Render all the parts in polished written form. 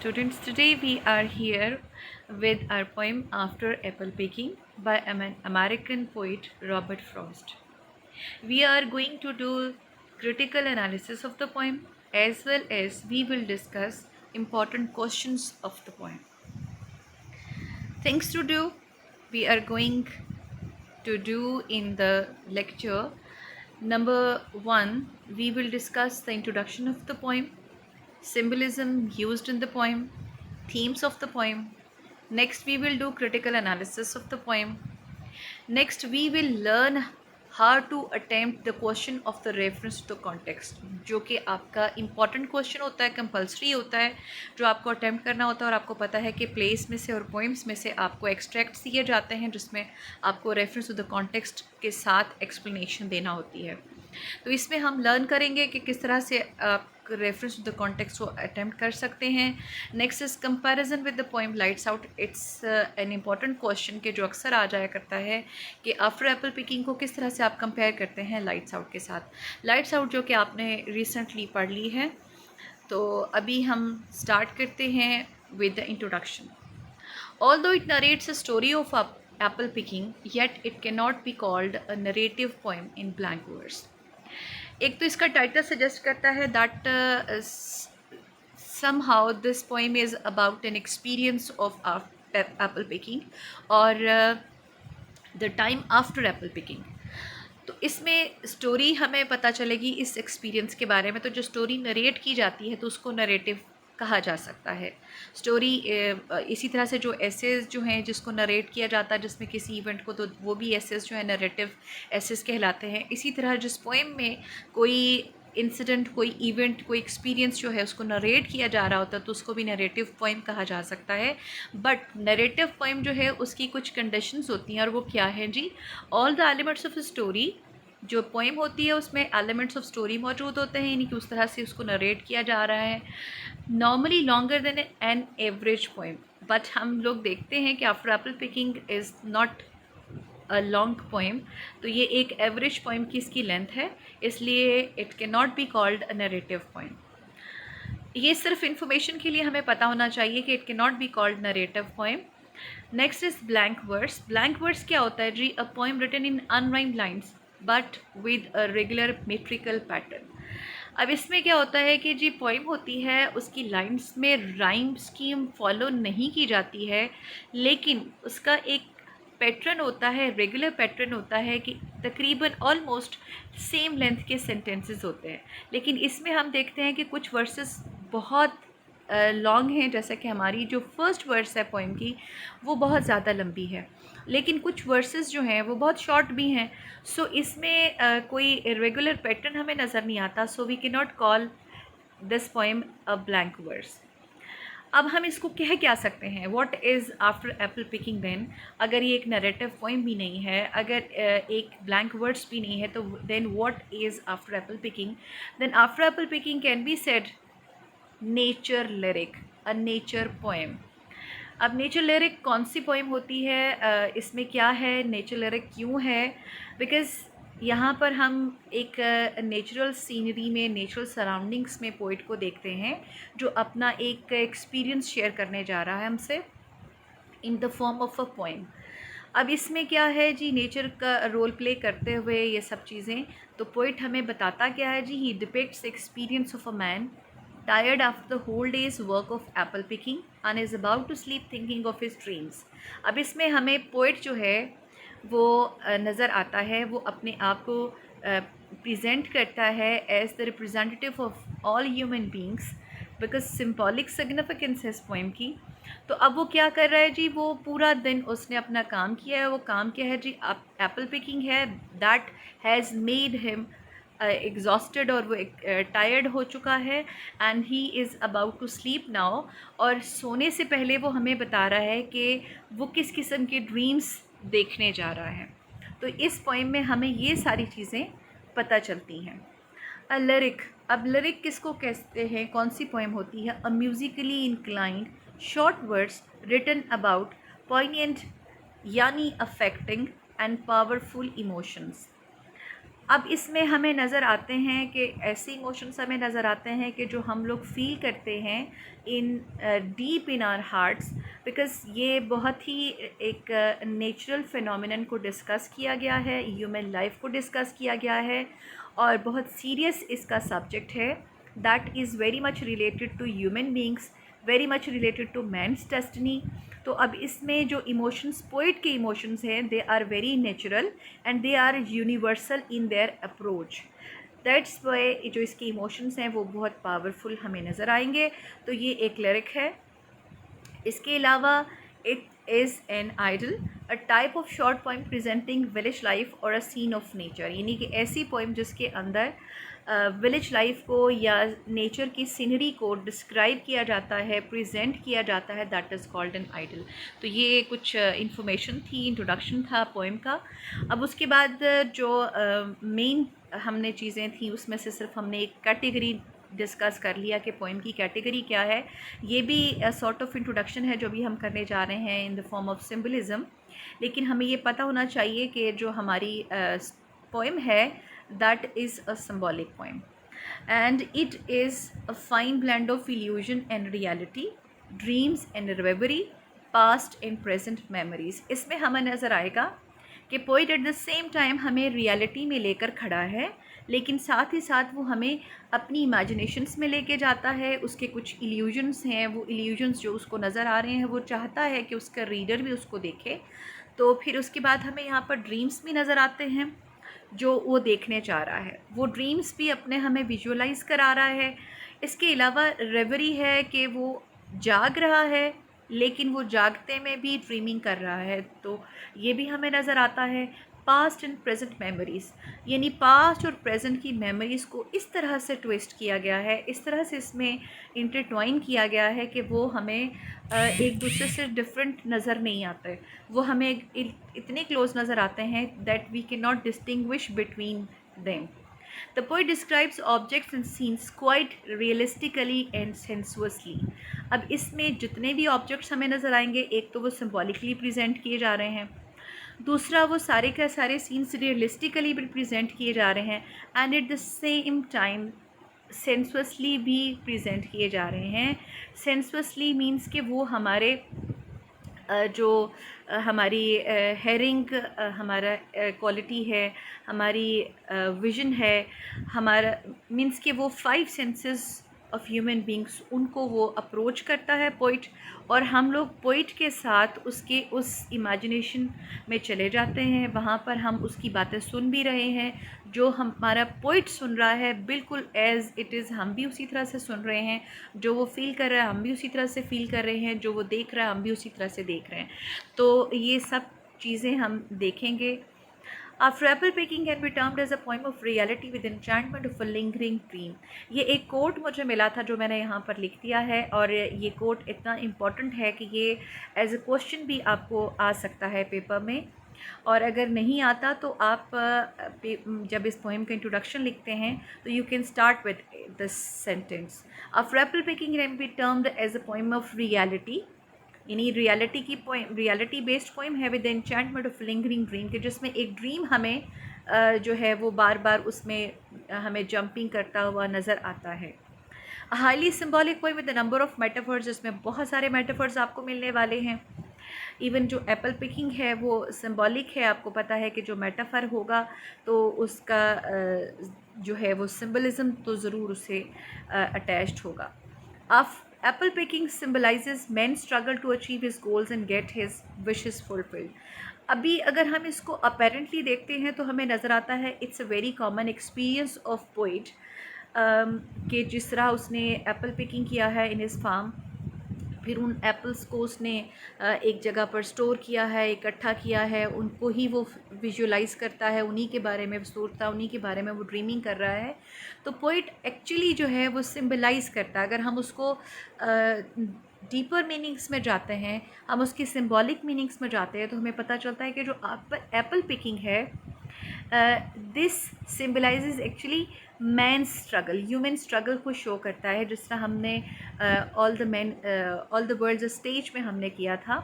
Students, today we are here with our poem After Apple Picking by an American poet Robert Frost. We are going to do critical analysis of the poem as well as we will discuss important questions of the poem. Things to do we are going to do in the lecture. Number 1, we will discuss the introduction of the poem, symbolism used in the poem, themes of the poem. Next, we will do critical analysis of the poem. Next, we will learn how to attempt the question of the reference to context, जो कि आपका important question होता है, compulsory होता है, जो आपको attempt करना होता है और आपको पता है कि plays में से और poems में से आपको extracts दिए जाते हैं जिसमें आपको reference to the context के साथ explanation देना होती है. तो इसमें हम लर्न करेंगे कि किस तरह से आप रेफरेंस टू द कॉन्टेक्स्ट को अटेम्प्ट कर सकते हैं. Next is comparison with the poem lights out. It's an important question के जो अक्सर आ जाया करता है कि आफ्टर एप्पल पिकिंग को किस तरह से आप कंपेयर करते हैं लाइट्स आउट के साथ. लाइट्स आउट जो कि आपने रिसेंटली पढ़ ली है. तो अभी हम स्टार्ट करते हैं with the introduction. Although it narrates a story of apple picking, yet it cannot be called a narrative poem in blank verse. एक तो इसका टाइटल सजेस्ट करता है that somehow this poem is about an experience of apple picking और the time after apple picking. तो इसमें story हमें पता चलेगी इस एक्सपीरियंस के बारे में. तो जो स्टोरी नरेट की जाती है तो उसको नरेटिव कहा जा सकता है. स्टोरी इसी तरह से जो एसेस जो हैं जिसको नरेट किया जाता है जिसमें किसी इवेंट को, तो वो भी एसेस जो है नरेटिव एसेस कहलाते हैं. इसी तरह जिस पोएम में कोई इंसिडेंट, कोई इवेंट, कोई एक्सपीरियंस जो है उसको नरेट किया जा रहा होता है तो उसको भी नरेटिव पोएम कहा जा सकता है. बट नरेटिव पोएम जो है उसकी कुछ कंडीशंस होती हैं और वो क्या है जी. All the elements of story, जो पोएम होती है उसमें एलिमेंट्स ऑफ स्टोरी मौजूद होते हैं, यानी कि उस तरह से उसको नरेट किया जा रहा है. Normally longer than an average poem, but हम लोग देखते हैं कि after Apple picking is not a long poem. तो ये एक एवरेज पोएम की इसकी लेंथ है, इसलिए it can not be called a narrative poem. ये सिर्फ इंफॉर्मेशन के लिए हमें पता होना चाहिए कि it can not be called narrative poem. Next is blank verse. Blank verse क्या होता है जी? A poem written in unrhymed lines but with a regular metrical pattern. अब इसमें क्या होता है कि जी पोएम होती है उसकी लाइन्स में राइम स्कीम फॉलो नहीं की जाती है, लेकिन उसका एक पैटर्न होता है, रेगुलर पैटर्न होता है कि तकरीबन ऑलमोस्ट सेम लेंथ के सेंटेंसेस होते हैं. लेकिन इसमें हम देखते हैं कि कुछ वर्सेस बहुत लॉन्ग हैं, जैसा कि हमारी जो फर्स्ट वर्स है पोएम की वो बहुत ज़्यादा लंबी है, लेकिन कुछ वर्सेस जो हैं वो बहुत शॉर्ट भी हैं. सो इसमें कोई रेगुलर पैटर्न हमें नज़र नहीं आता. So we can not call this poem a blank verse. अब हम इसको कह क्या सकते हैं? What is after Apple picking then? अगर ये एक नरेटिव पोएम भी नहीं है, अगर एक ब्लैंक वर्ड्स भी नहीं है, तो then what is after Apple picking? Then After Apple Picking can be said nature lyric, a nature poem. अब नेचर लिरिक कौन सी पोएम होती है? इसमें क्या है? नेचर लिरिक क्यों है? बिकॉज़ यहाँ पर हम एक नेचुरल सीनरी में, नेचुरल सराउंडिंग्स में पोइट को देखते हैं जो अपना एक एक्सपीरियंस शेयर करने जा रहा है हमसे in the form of a poem. अब इसमें क्या है जी? नेचर का रोल प्ले करते हुए ये सब चीज़ें. तो पोइट हमें बताता क्या है जी? He depicts experience of a man tired after the whole day's work of apple picking and is about to sleep thinking of his dreams. अब इसमें हमें पोइट जो है वो नज़र आता है, वो अपने आप को प्रेजेंट करता है as the representative of all human beings, because symbolic significance है इस पोएम की. तो अब वो क्या कर रहा है जी? वो पूरा दिन उसने अपना काम किया है. वो काम क्या है जी? एप्पल पिकिंग है. That has made him exhausted, और वो टायर्ड हो चुका है. And he is about to sleep now. और सोने से पहले वो हमें बता रहा है कि वो किस किस्म के ड्रीम्स देखने जा रहा है. तो इस पोएम में हमें ये सारी चीज़ें पता चलती हैं. अ लिरिक. अब लिरिक किसको कहते हैं? कौन सी पोएम होती है? A musically inclined short words written about poignant यानी अफेक्टिंग एंड पावरफुल इमोशंस. अब इसमें हमें नज़र आते हैं कि ऐसे इमोशंस हमें नज़र आते हैं कि जो हम लोग फ़ील करते हैं in deep in our hearts, because ये बहुत ही एक नेचुरल फिनोमिनन को डिस्कस किया गया है, ह्यूमन लाइफ को डिस्कस किया गया है और बहुत सीरियस इसका सब्जेक्ट है that is very much related to human beings, very much related to man's destiny. तो अब इसमें जो इमोशंस पोइट के इमोशंस हैं they are very natural and they are universal in their approach. That's why जो इसके emotions हैं वो बहुत पावरफुल हमें नज़र आएंगे। तो ये एक लिरिक है। इसके अलावा it is an idyll, a type of short poem presenting village life और अ सीन ऑफ नेचर, यानी कि ऐसी पोइम जिसके अंदर विलेज लाइफ को या नेचर की सीनरी को डिस्क्राइब किया जाता है, प्रेजेंट किया जाता है, that is called an idyll. तो ये कुछ इंफॉर्मेशन थी, इंट्रोडक्शन था पोइम का। अब उसके बाद जो मेन हमने चीज़ें थी उसमें से सिर्फ हमने एक कैटेगरी डिस्कस कर लिया कि पोइम की कैटेगरी क्या है। ये भी सॉर्ट ऑफ इंट्रोडक्शन है जो भी हम करने जा रहे हैं in the form of symbolism. लेकिन हमें ये पता होना चाहिए कि जो हमारी पोइम है that is a symbolic poem and it is a fine blend of illusion and reality, dreams and reverie, past and present memories. इसमें हमें नज़र आएगा कि poet at the same time हमें रियलिटी में लेकर खड़ा है, लेकिन साथ ही साथ वो हमें अपनी इमेजिनेशंस में लेके जाता है। उसके कुछ इल्यूजन्स हैं, वो इल्यूजन्स जो उसको नज़र आ रहे हैं वो चाहता है कि उसका रीडर भी उसको देखे। तो फिर उसके बाद हमें यहाँ पर ड्रीम्स भी नज़र आते हैं जो वो देखने चाह रहा है, वो ड्रीम्स भी अपने हमें विजुअलाइज करा रहा है। इसके अलावा रेवरी है कि वो जाग रहा है लेकिन वो जागते में भी ड्रीमिंग कर रहा है, तो ये भी हमें नज़र आता है। पास्ट एंड प्रेजेंट मेमोरीज़, यानी पास्ट और प्रेजेंट की मेमोरीज़ को इस तरह से ट्विस्ट किया गया है, इस तरह से इसमें इंटरट्वाइन किया गया है कि वो हमें एक दूसरे से डिफरेंट नज़र नहीं आते, वो हमें इतने क्लोज नज़र आते हैं that we can not distinguish between them. The poet describes objects and scenes quite realistically and sensuously. अब इसमें जितने भी ऑब्जेक्ट्स हमें नज़र आएंगे, एक तो वो सिम्बॉलिकली प्रेजेंट किए जा रहे हैं, दूसरा वो सारे के सारे सीन्स रियलिस्टिकली भी प्रेजेंट किए जा रहे हैं and at the same time sensuously भी प्रेजेंट किए जा रहे हैं। सेंसुअसली मीन्स कि वो हमारे जो हमारी हेयरिंग हमारा क्वालिटी है, हमारी विजन है, हमारा मीन्स कि वो 5 सेंसेस ऑफ ह्यूमन बींग्स उनको वो अप्रोच करता है पोइट, और हम लोग पोइट के साथ उसके उस इमेजिनेशन में चले जाते हैं। वहाँ पर हम उसकी बातें सुन भी रहे हैं, जो हमारा पोइट सुन रहा है बिल्कुल एज़ इट इज़ हम भी उसी तरह से सुन रहे हैं, जो वो फ़ील कर रहा है हम भी उसी तरह से फ़ील कर रहे हैं, जो वो देख रहा है हम भी उसी तरह से देख रहे हैं। तो ये सब चीज़ें हम देखेंगे। After apple picking can be termed as a poem of reality with enchantment of a lingering dream। ये एक कोट मुझे मिला था जो मैंने यहाँ पर लिख दिया है, और ये कोट इतना इम्पॉर्टेंट है कि ये एज अ क्वेश्चन भी आपको आ सकता है पेपर में, और अगर नहीं आता तो आप जब इस पोएम का इंट्रोडक्शन लिखते हैं तो you can start with this sentence. After Apple Picking can be termed as a poem of reality, यानी रियलिटी की पोइम, रियलिटी बेस्ड पोइम है with enchantment of lingering dream, कि जिसमें एक ड्रीम हमें जो है वो बार बार उसमें हमें जंपिंग करता हुआ नज़र आता है। Highly symbolic poem with the number of metaphors, जिसमें बहुत सारे मेटाफर्स आपको मिलने वाले हैं। इवन जो एप्पल पिकिंग है वो सिम्बॉलिक है, आपको पता है कि जो मेटाफर होगा तो उसका जो है वो सिम्बलिज़म तो ज़रूर उसे अटैच्ड होगा। Apple picking symbolizes man's struggle to achieve his goals and get his wishes fulfilled। अभी अगर हम इसको अपेरेंटली देखते हैं तो हमें नज़र आता है it's a very common experience of poet, कि जिस तरह उसने एप्पल पिकिंग किया है इन हिज फार्म, फिर उन एप्पल्स को उसने एक जगह पर स्टोर किया है, इकट्ठा किया है, उनको ही वो विजुअलाइज़ करता है, उन्हीं के बारे में सोचता है, उन्हीं के बारे में वो ड्रीमिंग कर रहा है। तो पोइट एक्चुअली जो है वो सिम्बलाइज़ करता है। अगर हम उसको डीपर मीनिंग्स में जाते हैं, हम उसकी सिम्बॉलिक मीनिंग्स में जाते हैं, तो हमें पता चलता है कि जो एप्पल पिकिंग है this symbolises actually man struggle, human struggle को शो करता है, जिस तरह हमने ऑल द वर्ल्ड्स स्टेज में हमने किया था।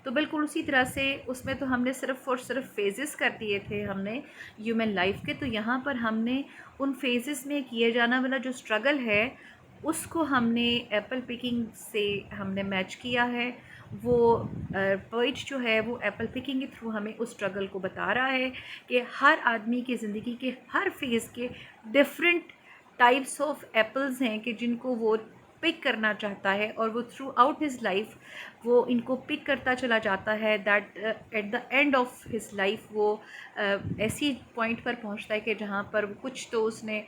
तो बिल्कुल उसी तरह से उसमें तो हमने सिर्फ़ और सिर्फ फेजेस कर दिए थे हमने ह्यूमन लाइफ के। तो यहाँ पर हमने उन फेजेस में किए जाना वाला जो स्ट्रगल है उसको हमने एप्पल पिकिंग से हमने मैच किया है। वो पोइट जो है वो एप्पल पिकिंग के थ्रू हमें उस स्ट्रगल को बता रहा है कि हर आदमी की ज़िंदगी के हर फेज़ के डिफरेंट टाइप्स ऑफ एप्पल्स हैं कि जिनको वो पिक करना चाहता है, और वो थ्रू आउट हिज लाइफ वो इनको पिक करता चला जाता है। That at the end of his life वो ऐसी पॉइंट पर पहुंचता है कि जहां पर वो कुछ तो उसने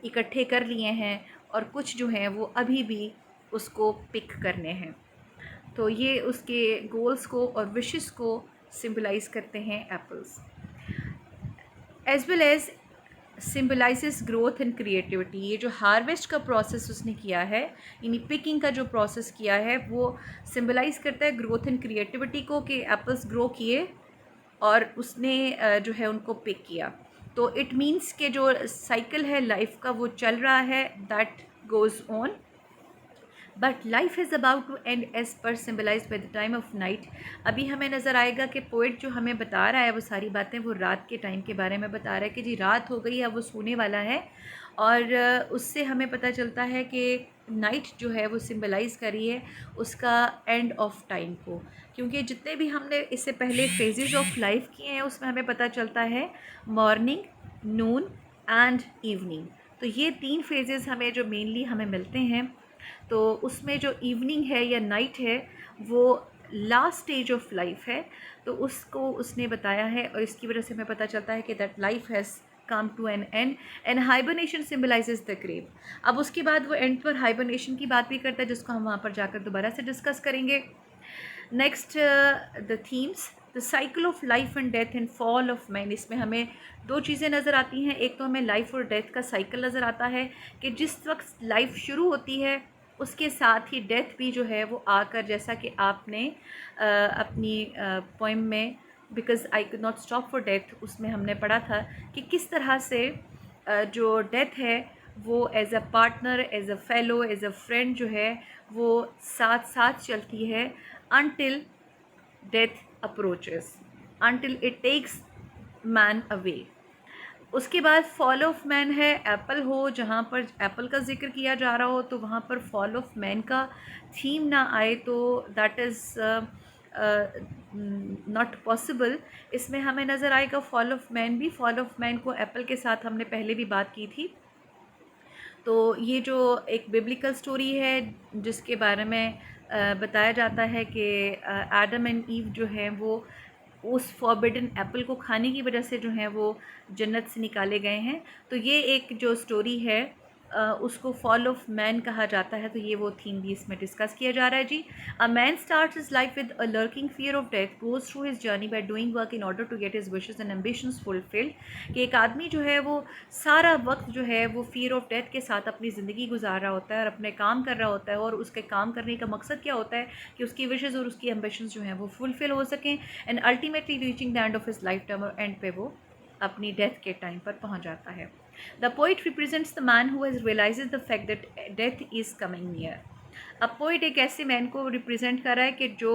इकट्ठे कर लिए हैं और कुछ जो हैं वो अभी भी उसको पिक करने हैं। तो ये उसके गोल्स को और विशेस को सिंबलाइज करते हैं apples, as well as symbolizes growth and creativity. ये जो हार्वेस्ट का प्रोसेस उसने किया है, यानी पिकिंग का जो प्रोसेस किया है, वो सिम्बलाइज करता है ग्रोथ एंड क्रिएटिविटी को, कि एप्पल्स ग्रो किए और उसने जो है उनको पिक किया। तो इट मीन्स के जो साइकिल है लाइफ का वो चल रहा है, that goes on, but life is about to end as per symbolize by the time of night. अभी हमें नज़र आएगा कि पोइट जो हमें बता रहा है वो सारी बातें वो रात के टाइम के बारे में बता रहा है कि जी रात हो गई है, वो सोने वाला है। और उससे हमें पता चलता है कि नाइट जो है वो सिम्बलाइज़ करी है उसका एंड ऑफ टाइम को, क्योंकि जितने भी हमने इससे पहले फेजेस ऑफ लाइफ किए हैं उसमें हमें पता चलता है मॉर्निंग, नून एंड इवनिंग। तो ये 3 फेजेस हमें जो मेनली हमें मिलते हैं। तो उसमें जो इवनिंग है या नाइट है वो लास्ट स्टेज ऑफ लाइफ है, तो उसको उसने बताया है, और इसकी वजह से हमें पता चलता है कि that life has come to an end and hibernation symbolizes the grave. अब उसके बाद वो एंड पर हाइबरनेशन की बात भी करता है, जिसको हम वहाँ पर जाकर दोबारा से डिस्कस करेंगे। Next the themes, the cycle of life and death and fall of man. इसमें हमें 2 चीज़ें नज़र आती हैं। एक तो हमें लाइफ और डेथ का साइकिल नज़र आता है कि जिस वक्त लाइफ शुरू होती है उसके साथ ही डेथ भी जो है वो आकर, जैसा कि आपने अपनी पोइम में because I could not stop for death उसमें हमने पढ़ा था कि किस तरह से जो डेथ है वो as a partner, as a fellow, as a friend जो है वो साथ साथ चलती है until death approaches, until it takes man away. उसके बाद फॉल ऑफ मैन है, एप्पल हो, जहाँ पर एप्पल का जिक्र किया जा रहा हो तो वहाँ पर फॉल ऑफ मैन का थीम ना आए तो दैट इज़ नॉट पॉसिबल। इसमें हमें नज़र आएगा फॉल ऑफ मैन भी। फॉल ऑफ मैन को एप्पल के साथ हमने पहले भी बात की थी। तो ये जो एक बिब्लिकल स्टोरी है जिसके बारे में बताया जाता है कि एडम एंड ईव जो हैं वो उस फॉरबिडन एप्पल को खाने की वजह से जो है वो जन्नत से निकाले गए हैं। तो ये एक जो स्टोरी है उसको फॉल ऑफ मैन कहा जाता है। तो ये वो थीम भी इसमें डिस्कस किया जा रहा है जी। A man starts his life with a lurking fear of death, goes through his journey by doing work in order to get his wishes and ambitions fulfilled. कि एक आदमी जो है वो सारा वक्त जो है वो फियर ऑफ डेथ के साथ अपनी ज़िंदगी गुजार रहा होता है और अपने काम कर रहा होता है, और उसके काम करने का मकसद क्या होता है कि उसकी विशेज़ और उसकी एम्बिशंस जो हैं वो फुलफिल हो सकें, and ultimately reaching the end of his life time, और एंड पे वो अपनी डेथ के टाइम पर पहुंच जाता है। The poet represents the man who has realizes the fact that death is coming near. अब पोइट एक ऐसे मैन को रिप्रेजेंट कर रहा है कि जो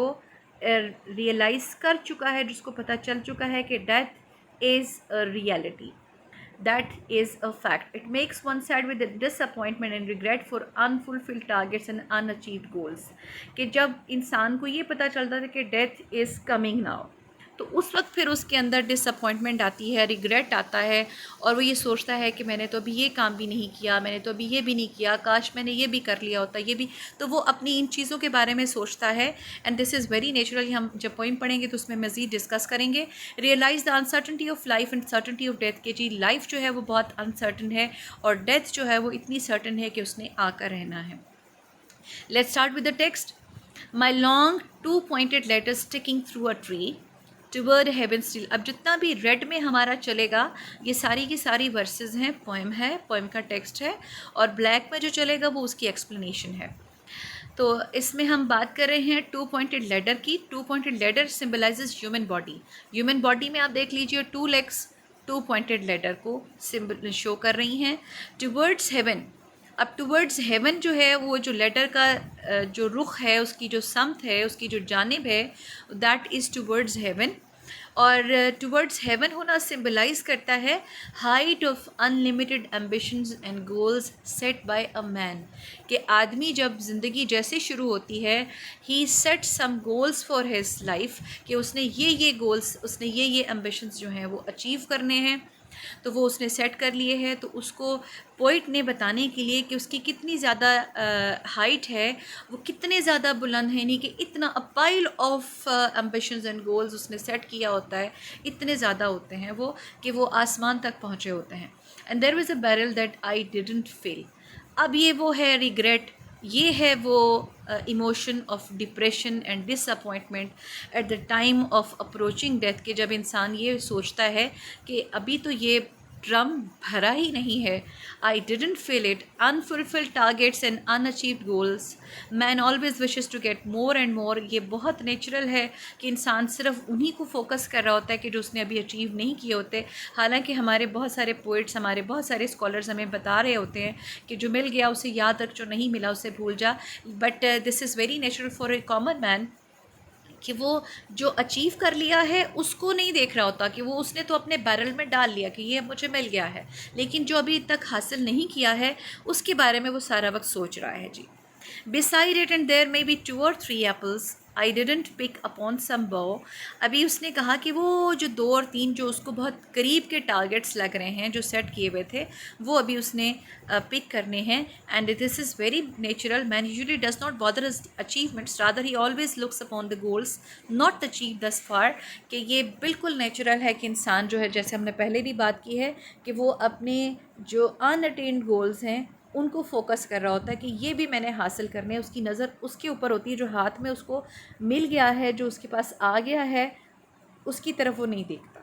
रियलाइज़ कर चुका है, जिसको पता चल चुका है कि death is a reality, that is a fact. It makes one sad with the disappointment and regret for unfulfilled targets and unachieved goals. कि जब इंसान को ये पता चलता था कि डेथ इज़ कमिंग नाउ, तो उस वक्त फिर उसके अंदर डिसअपॉइंटमेंट आती है, रिग्रेट आता है, और वो ये सोचता है कि मैंने तो अभी ये काम भी नहीं किया, मैंने तो अभी ये भी नहीं किया, काश मैंने ये भी कर लिया होता, ये भी। तो वो अपनी इन चीज़ों के बारे में सोचता है, and this is very natural. हम जब पॉइंट पढ़ेंगे तो उसमें मज़ीद डिस्कस करेंगे। Realize the uncertainty of life and certainty of death, के जी लाइफ जो है वो बहुत अनसर्टन है और डेथ जो है वो इतनी सर्टन है कि उसने आकर रहना है। Let's start with the text. My long 2 pointed letters sticking through a tree toward heaven still. अब जितना भी रेड में हमारा चलेगा ये सारी की सारी वर्सेस हैं, पोएम है, पोएम का टेक्स्ट है, और ब्लैक में जो चलेगा वो उसकी एक्सप्लेनेशन है। तो इसमें हम बात कर रहे हैं 2 pointed ladder की। 2 pointed ladder symbolises human body. Human body में आप देख लीजिए 2 legs, 2 पॉइंटेड लेटर को सिंबल शो कर रही हैं टुवर्ड्स हेवन। अब टुवर्ड्स हेवन जो है वो जो लेटर का जो रुख है, उसकी जो समत है, उसकी जो जानिब है, दैट इज़ टुवर्ड्स हेवन। और टुवर्ड्स हेवन होना सिंबलाइज करता है height of unlimited ambitions and goals set by a man, कि आदमी जब ज़िंदगी जैसे शुरू होती है, he set some goals for his life, कि उसने ये गोल्स, उसने ये एम्बिशंस जो हैं वो अचीव करने हैं, तो वो उसने सेट कर लिए हैं। तो उसको पोइट ने बताने के लिए कि उसकी कितनी ज़्यादा हाइट है, वो कितने ज़्यादा बुलंद है, नहीं कि इतना a pile of ambitions and goals उसने सेट किया होता है, इतने ज़्यादा होते हैं वो कि वो आसमान तक पहुँचे होते हैं। And there was a barrel that I didn't fill. अब ये वो है रिग्रेट, ये है वो emotion of depression and disappointment at the time of approaching death, कि जब इंसान ये सोचता है कि अभी तो ये ड्रम भरा ही नहीं है। I didn't feel it, unfulfilled targets and unachieved goals, man always wishes to get more and more. ये बहुत नेचुरल है कि इंसान सिर्फ उन्हीं को फोकस कर रहा होता है कि जो उसने अभी अचीव नहीं किए होते। हालांकि हमारे बहुत सारे पोइट्स, हमारे बहुत सारे स्कॉलर्स हमें बता रहे होते हैं कि जो मिल गया उसे याद रख, जो नहीं मिला उसे भूल जा। But this is very natural for a common man कि वो जो अचीव कर लिया है उसको नहीं देख रहा होता, कि वो उसने तो अपने बैरल में डाल लिया कि ये मुझे मिल गया है, लेकिन जो अभी तक हासिल नहीं किया है उसके बारे में वो सारा वक्त सोच रहा है जी। Beside it and there may be 2 or 3 apples. I didn't pick upon some bough. अभी उसने कहा कि वो जो 2 और 3 जो उसको बहुत करीब के टारगेट्स लग रहे हैं, जो सेट किए हुए थे, वो अभी उसने पिक करने हैं। And this is very natural. Man usually does not bother his achievements, rather he always looks upon the goals not achieve दस फार। कि ये बिल्कुल नेचुरल है कि इंसान जो है, जैसे हमने पहले भी बात की है, कि वो अपने जो अनअटेन्ड गोल्स हैं उनको फोकस कर रहा होता है कि ये भी मैंने हासिल करने हैं। उसकी नज़र उसके ऊपर होती है, जो हाथ में उसको मिल गया है, जो उसके पास आ गया है, उसकी तरफ वो नहीं देखता।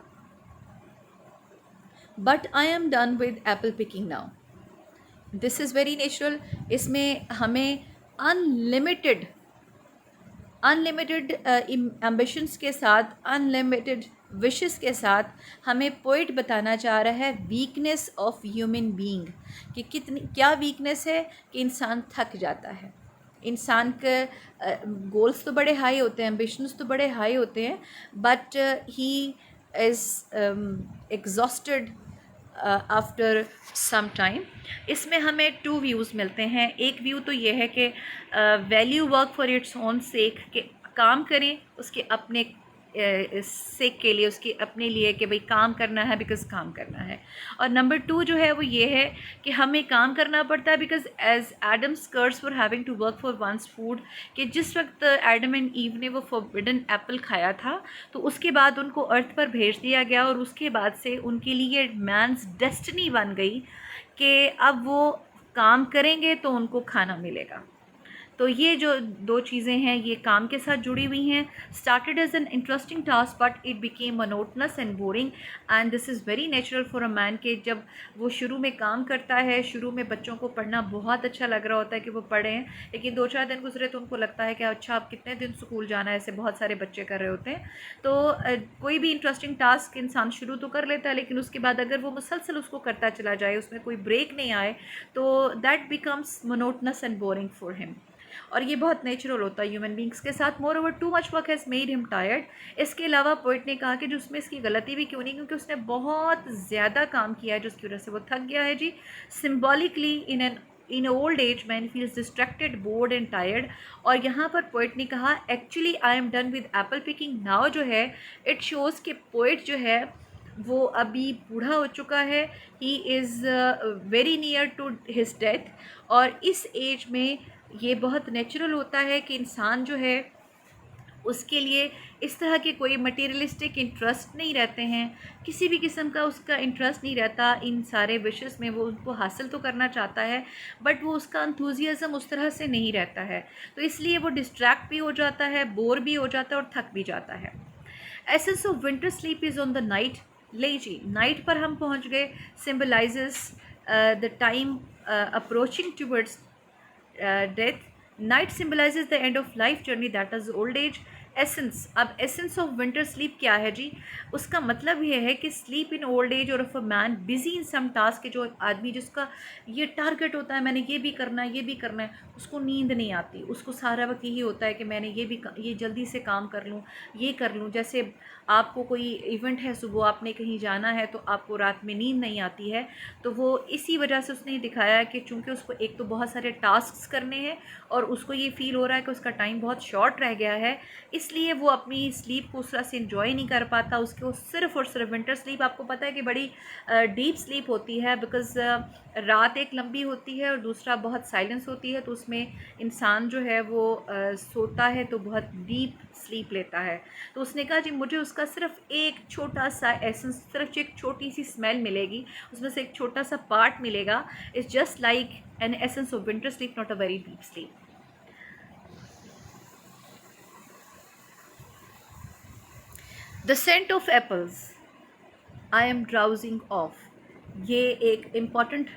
But I am done with apple picking now. This is very natural. इसमें हमें अनलिमिटेड एम्बिशंस के साथ, अनलिमिटेड विशेस के साथ हमें पोइट बताना चाह रहा है वीकनेस ऑफ ह्यूमन बीइंग, कि कितनी क्या वीकनेस है, कि इंसान थक जाता है। इंसान के गोल्स तो बड़े हाई होते हैं, एम्बिशंस तो बड़े हाई होते हैं, but he is exhausted after some time. इसमें हमें 2 व्यूज़ मिलते हैं। एक व्यू तो ये है कि value work for its own सेक, कि काम करें उसके अपने सेक के लिए, उसके अपने लिए, कि भाई काम करना है बिकॉज़ काम करना है। और नंबर 2 जो है वो ये है कि हमें काम करना पड़ता है because as Adam's curse for having to work for one's food, कि जिस वक्त एडम एंड ईव ने वो फॉरबिडन एप्पल खाया था, तो उसके बाद उनको अर्थ पर भेज दिया गया, और उसके बाद से उनके लिए मैंस डेस्टिनी बन गई कि अब वो काम करेंगे तो उनको खाना मिलेगा। तो ये जो 2 चीज़ें हैं ये काम के साथ जुड़ी हुई हैं। Started as an interesting task but it became monotonous and boring, and this is very natural for a man, कि जब वो शुरू में काम करता है, शुरू में बच्चों को पढ़ना बहुत अच्छा लग रहा होता है कि वो पढ़ें, लेकिन 2-4 दिन गुजरे तो उनको लगता है कि अच्छा अब कितने दिन स्कूल जाना है, ऐसे बहुत सारे बच्चे कर रहे होते हैं। तो कोई भी इंटरेस्टिंग टास्क इंसान शुरू तो कर लेता है, लेकिन उसके बाद अगर वो मुसलसल उसको करता चला जाए, उसमें कोई ब्रेक नहीं आए, तो that becomes monotonous and boring for him. और ये बहुत नेचुरल होता है ह्यूमन बींग्स के साथ। More over too much work has made him tired. इसके अलावा पोइट ने कहा कि जो उसमें इसकी गलती भी क्यों नहीं, क्योंकि उसने बहुत ज़्यादा काम किया है, जिसकी वजह से वो थक गया है जी। Symbolically in old age man feels distracted, bored and tired. और यहाँ पर पोइट ने कहा actually I am done with apple picking now, जो है इट शोज़ कि पोइट जो है वो अभी बूढ़ा हो चुका है, he is very near to his death. और इस एज में ये बहुत नेचुरल होता है कि इंसान जो है उसके लिए इस तरह के कोई मटेरियलिस्टिक इंटरेस्ट नहीं रहते हैं, किसी भी किस्म का उसका इंटरेस्ट नहीं रहता इन सारे विशेस में। वो उनको हासिल तो करना चाहता है, बट वो उसका एंथुसियाज्म उस तरह से नहीं रहता है, तो इसलिए वो डिस्ट्रैक्ट भी हो जाता है, बोर भी हो जाता है और थक भी जाता है। Essence of winter sleep is on the night. ले जी, नाइट पर हम पहुँच गए। Symbolizes the time approaching towards death. Night symbolizes the end of life journey, that is old age. Essence, अब एसेंस ऑफ विंटर स्लीप क्या है जी? उसका मतलब ये है कि स्लीप इन ओल्ड एज और of a man busy in some task, जो आदमी जिसका ये टारगेट होता है मैंने ये भी करना है, ये भी करना है, उसको नींद नहीं आती, उसको सारा वक्त यही होता है कि मैंने ये जल्दी से काम कर लूँ, ये कर लूँ। जैसे आपको कोई इवेंट है, सुबह आपने कहीं जाना है तो आपको रात में नींद नहीं आती है, तो वो इसी वजह से उसने दिखाया है कि चूँकि उसको एक तो बहुत सारे टास्क करने हैं और उसको ये फील हो रहा है कि उसका टाइम बहुत शॉर्ट रह गया है, इसलिए वो अपनी स्लीप को उस तरह से इन्जॉय नहीं कर पाता। उसको सिर्फ़ और सिर्फ विंटर स्लीप, आपको पता है कि बड़ी डीप स्लीप होती है, बिकॉज़ रात एक लंबी होती है और दूसरा बहुत साइलेंस होती है, तो उसमें इंसान जो है वो सोता है तो बहुत डीप स्लीप लेता है। तो उसने कहा जी मुझे उसका सिर्फ एक छोटा सा एसेंस, सिर्फ एक छोटी सी स्मेल मिलेगी, उसमें से एक छोटा सा पार्ट मिलेगा, it's just like an essence of winter sleep, not a very deep sleep. The scent of apples, I am drowsing off, ये एक इम्पॉर्टेंट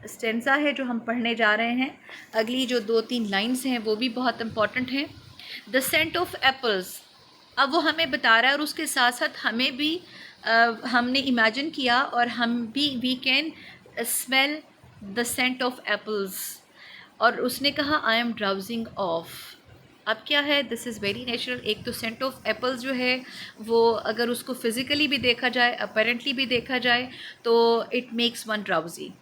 स्टेंजा है जो हम पढ़ने जा रहे हैं। अगली जो 2-3 लाइन्स हैं वो भी बहुत इम्पॉर्टेंट हैं। द सेंट ऑफ एप्पल्स, अब वो हमें बता रहा है और उसके साथ साथ हमें भी हमने इमेजिन किया और हम भी we can smell the scent of apples, और उसने कहा आई एम ड्राउजिंग ऑफ। अब क्या है, दिस इज़ वेरी नेचुरल। एक तो सेंट ऑफ एप्पल्स जो है वो अगर उसको फिज़िकली भी देखा जाए, अपेरेंटली भी देखा जाए, तो it makes one drowsy.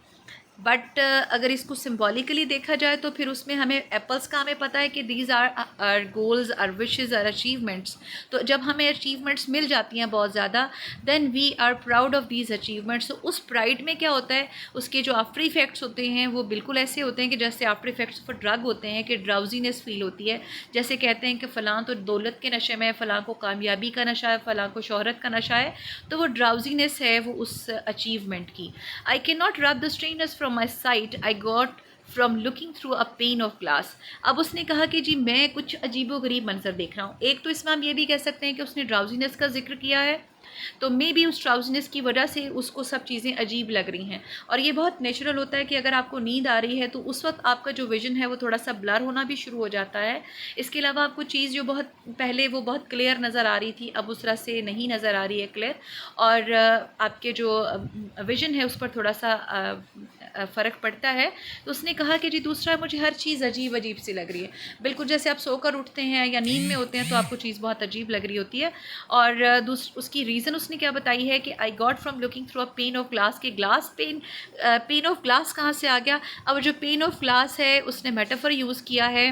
But अगर इसको सिम्बॉलिकली देखा जाए तो फिर उसमें हमें एप्पल्स का हमें पता है कि these are goals, are wishes, are achievements. तो जब हमें अचीवमेंट्स मिल जाती हैं बहुत ज़्यादा, then we are proud of these achievements. तो उस प्राइड में क्या होता है, उसके जो आफ्टर इफ़ेक्ट्स होते हैं वो बिल्कुल ऐसे होते हैं कि जैसे आफ्टर इफ़ेक्ट्स ऑफ ड्रग होते हैं, कि ड्राउजीनेस फील होती है। जैसे कहते हैं कि फ़लाँ तो दौलत के नशे में है, फ़लाँ को कामयाबी का नशा है, फ़लाँ को शोहरत का नशा है, तो वो ड्राउजीनेस है वो उस अचीवमेंट की। आई कैन नॉट रब the strainers from my site I got from looking through a pane of glass. अब उसने कहा कि जी मैं कुछ अजीबोगरीब मंजर देख रहा हूँ। एक तो इसमें हम ये भी कह सकते हैं कि उसने ड्राउजीनेस का जिक्र किया है, तो मे बी उस ड्राउजीनेस की वजह से उसको सब चीज़ें अजीब लग रही हैं। और ये बहुत नेचुरल होता है कि अगर आपको नींद आ रही है तो उस वक्त आपका जो विजन है वो थोड़ा सा ब्लर होना भी शुरू हो जाता है। इसके अलावा आपको चीज़ जो बहुत पहले वो बहुत क्लियर नज़र आ रही थी, अब उस तरह से नहीं नज़र आ रही है क्लियर, और आपके जो विजन है उस पर थोड़ा सा फ़र्क पड़ता है। तो उसने कहा कि जी दूसरा, मुझे हर चीज़ अजीब अजीब सी लग रही है, बिल्कुल जैसे आप सोकर उठते हैं या नींद में होते हैं तो आपको चीज़ बहुत अजीब लग रही होती है। और उसकी रीज़न उसने क्या बताई है कि I got from looking through a pane of glass, के glass pane, pane of glass कहाँ से आ गया? अब जो पेन ऑफ ग्लास है उसने मेटाफर यूज़ किया है,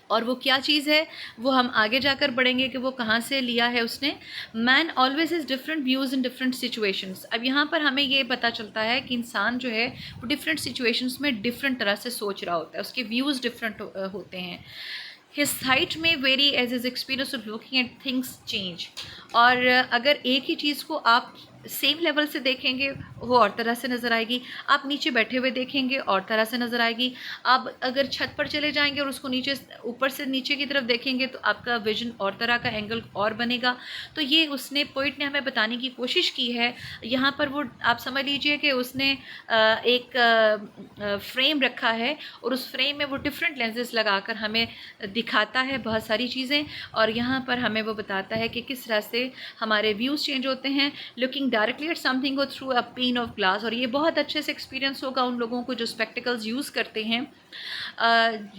और वो क्या चीज़ है वो हम आगे जाकर पढ़ेंगे कि वो कहाँ से लिया है उसने। Man always is different views in different situations. अब यहाँ पर हमें ये पता चलता है कि इंसान जो है वो डिफरेंट सिचुएशंस में डिफरेंट तरह से सोच रहा होता है, उसके व्यूज़ डिफरेंट होते हैं। हिज साइट में very age is experience of looking at things change. और अगर एक ही चीज़ को आप सेम लेवल से देखेंगे वो और तरह से नज़र आएगी, आप नीचे बैठे हुए देखेंगे और तरह से नज़र आएगी, आप अगर छत पर चले जाएंगे और उसको नीचे ऊपर से नीचे की तरफ देखेंगे तो आपका विजन और तरह का एंगल और बनेगा। तो ये उसने पोइट ने हमें बताने की कोशिश की है यहाँ पर। वो आप समझ लीजिए कि उसने एक फ्रेम रखा है और उस फ्रेम में वो डिफरेंट लेंसेज लगाकर हमें दिखाता है बहुत सारी चीज़ें, और यहाँ पर हमें वो बताता है कि किस तरह से हमारे व्यूज़ चेंज होते हैं looking directly at something go through a pane of glass. और ये बहुत अच्छे से एक्सपीरियंस होगा उन लोगों को जो स्पेक्टिकल्स यूज़ करते हैं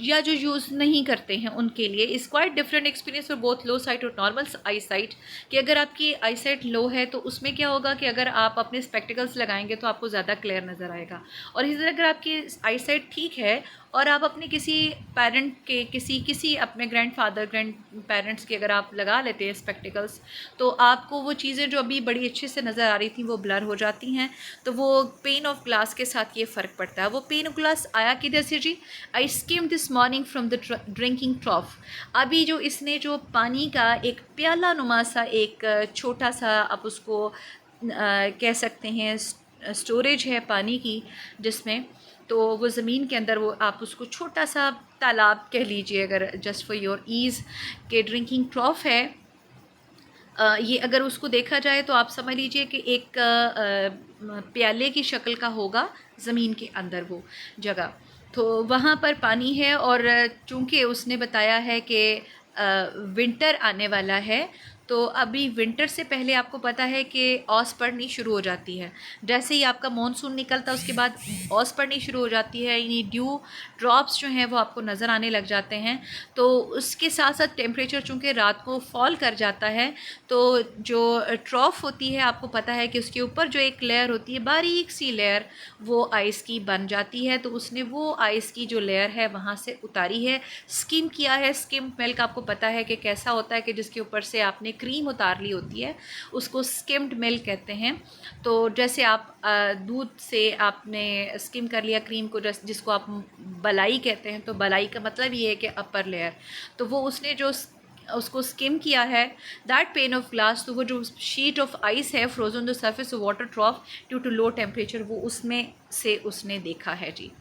या जो यूज़ नहीं करते हैं उनके लिए। Is quite different experience for both low site और नॉर्मल आई साइट, कि अगर आपकी आई साइट लो है तो उसमें क्या होगा कि अगर आप अपने स्पेक्टिकल्स लगाएंगे तो आपको ज़्यादा क्लियर नज़र आएगा, और इसी तरह अगर आपकी आई साइट ठीक है और आप अपने किसी पेरेंट के किसी अपने ग्रैंडफादर ग्रैंड पेरेंट्स के अगर आप लगा लेते हैं स्पेक्टिकल्स, तो आपको वो चीज़ें जो अभी बड़ी अच्छे से नज़र आ रही थी वो ब्लर हो जाती हैं। तो वो पेन ऑफ ग्लास के साथ ये फ़र्क पड़ता है। वो पेन ऑफ ग्लास आया किधर से जी? I skim this morning from the drinking trough. अभी जो इसने जो पानी का एक प्याला नुमा सा एक छोटा सा आप उसको कह सकते हैं स्टोरेज है पानी की, जिसमें तो वो ज़मीन के अंदर वो आप उसको छोटा सा तालाब कह लीजिए अगर जस्ट फॉर योर ईज़, के ड्रिंकिंग ट्रॉफ है। ये अगर उसको देखा जाए तो आप समझ लीजिए कि एक प्याले की शक्ल का होगा ज़मीन के अंदर वो जगह, तो वहाँ पर पानी है। और चूँकि उसने बताया है कि विंटर आने वाला है, तो अभी विंटर से पहले आपको पता है कि ओस पड़नी शुरू हो जाती है। जैसे ही आपका मॉनसून निकलता है उसके बाद ओस पड़नी शुरू हो जाती है, यानी ड्यू ड्रॉप्स जो हैं वो आपको नज़र आने लग जाते हैं। तो उसके साथ साथ टेम्परेचर चूँकि रात को फॉल कर जाता है, तो जो ट्रॉफ होती है आपको पता है कि उसके ऊपर जो एक लेयर होती है, बारीक सी लेयर, वो आइस की बन जाती है। तो उसने वो आइस की जो लेयर है वहाँ से उतारी है, स्किम किया है। स्किम मिल्क आपको पता है कि कैसा होता है, कि जिसके ऊपर से आपने क्रीम उतार ली होती है, उसको स्किम्ड मिल्क कहते हैं। तो जैसे आप दूध से आपने स्किम कर लिया क्रीम को, जिसको आप बलाई कहते हैं, तो बलाई का मतलब ये है कि अपर लेयर, तो वो उसने जो उसको स्किम किया है, दैट पेन ऑफ ग्लास, तो वो जो शीट ऑफ आइस है frozen the surface of water trough due to low temperature, वो उसमें से उसने देखा है जी।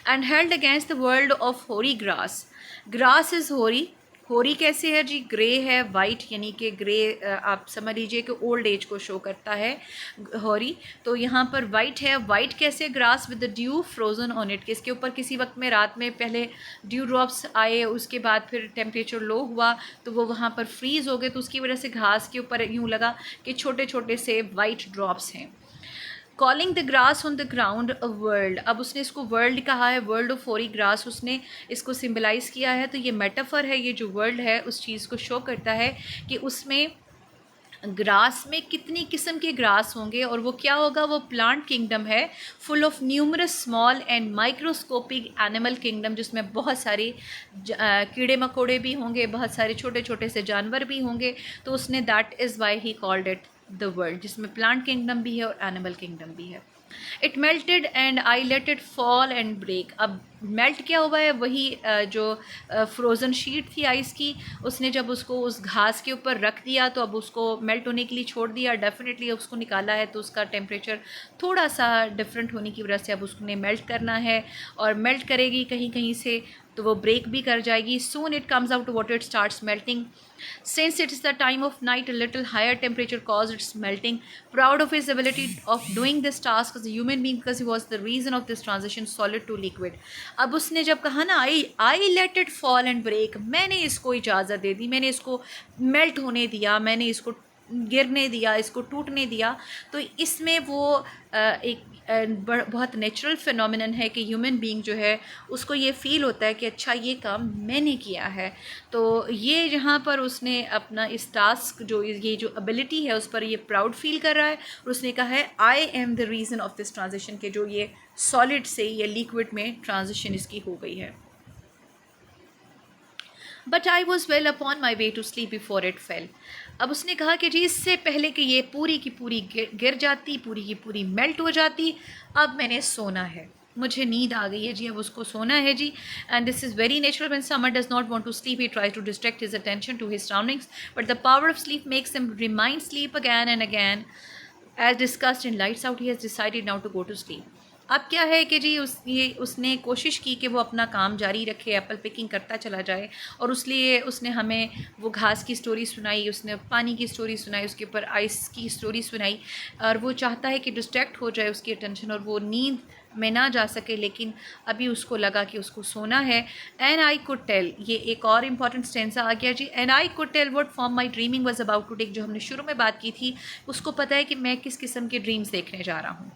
And held against the world of hoary grass, grass is hoary. Hoary कैसे है जी? ग्रे है, वाइट, यानी कि ग्रे आप समझ लीजिए कि ओल्ड एज को शो करता है होरी। तो यहाँ पर वाइट है। वाइट कैसे? Grass with the due frozen on it, इसके ऊपर किसी वक्त में रात में पहले ड्यू ड्रॉप्स आए, उसके बाद फिर टेम्परेचर लो हुआ तो वो वहाँ पर फ्रीज़ हो गए, तो उसकी वजह से घास के ऊपर यूँ लगा कि छोटे छोटे से वाइट ड्रॉप्स हैं। Calling the grass on the ground a world, अब उसने इसको वर्ल्ड कहा है, वर्ल्ड ऑफ होरी ग्रास उसने इसको सिम्बलाइज़ किया है। तो ये मेटाफर है, ये जो वर्ल्ड है उस चीज़ को शो करता है कि उसमें ग्रास में कितनी किस्म के ग्रास होंगे, और वो क्या होगा? वो प्लांट किंगडम है, full of numerous small and microscopic animal kingdom, जिसमें बहुत सारे कीड़े मकोड़े भी होंगे, बहुत सारे छोटे छोटे से जानवर भी होंगे। तो उसने that is why he called it the world, जिसमें प्लांट किंगडम भी है और एनिमल किंगडम भी है। It melted and I let it fall and break, अब मेल्ट क्या हुआ है? वही जो फ्रोज़न शीट थी आइस की, उसने जब उसको उस घास के ऊपर रख दिया तो अब उसको मेल्ट होने के लिए छोड़ दिया। डेफिनेटली उसको निकाला है तो उसका टेम्परेचर थोड़ा सा डिफरेंट होने की वजह से अब उसने मेल्ट करना है, और मेल्ट करेगी कहीं कहीं से तो वो ब्रेक भी कर जाएगी। Soon it comes out water, it starts melting. Since it is the time of night, a little higher temperature caused its melting. Proud of his ability of doing this task as a human being, because he was the reason of this transition solid to liquid. अब उसने जब कहा ना I let it fall and break, मैंने इसको इजाज़त दे दी, मैंने इसको मेल्ट होने दिया, मैंने इसको गिरने दिया, इसको टूटने दिया। तो इसमें वो एक बहुत नेचुरल फिनोमिनन है कि ह्यूमन बीइंग जो है उसको ये फ़ील होता है कि अच्छा ये काम मैंने किया है। तो ये यहाँ पर उसने अपना इस टास्क जो ये जो एबिलिटी है उस पर ये प्राउड फील कर रहा है, और उसने कहा है I am the reason of this transition, के जो ये सॉलिड से ये लिक्विड में ट्रांजिशन इसकी हो गई है। But I was well upon my way to sleep before it fell. अब उसने कहा कि जी इससे पहले कि ये पूरी की पूरी गिर जाती, पूरी की पूरी मेल्ट हो जाती, अब मैंने सोना है, मुझे नींद आ गई है जी, अब उसको सोना है जी। And this is very natural, when someone does not want to sleep he tries to distract his attention to his surroundings, but the power of sleep makes him remind sleep again and again. As discussed in lights out, he has decided now to go to sleep. अब क्या है कि जी उसने कोशिश की कि वो अपना काम जारी रखे, एप्पल पिकिंग करता चला जाए, और उसलिए उसने हमें वो घास की स्टोरी सुनाई, उसने पानी की स्टोरी सुनाई, उसके ऊपर आइस की स्टोरी सुनाई, और वो चाहता है कि डिस्ट्रैक्ट हो जाए उसकी अटेंशन और वो नींद में ना जा सके, लेकिन अभी उसको लगा कि उसको सोना है। एंड आई कुड टेल, ये एक और इम्पॉर्टेंट स्टेंसा आ गया जी। And I could tell what form my dreaming was about to take, जो हमने शुरू में बात की थी, उसको पता है कि मैं किस किस्म के ड्रीम्स देखने जा रहा हूँ।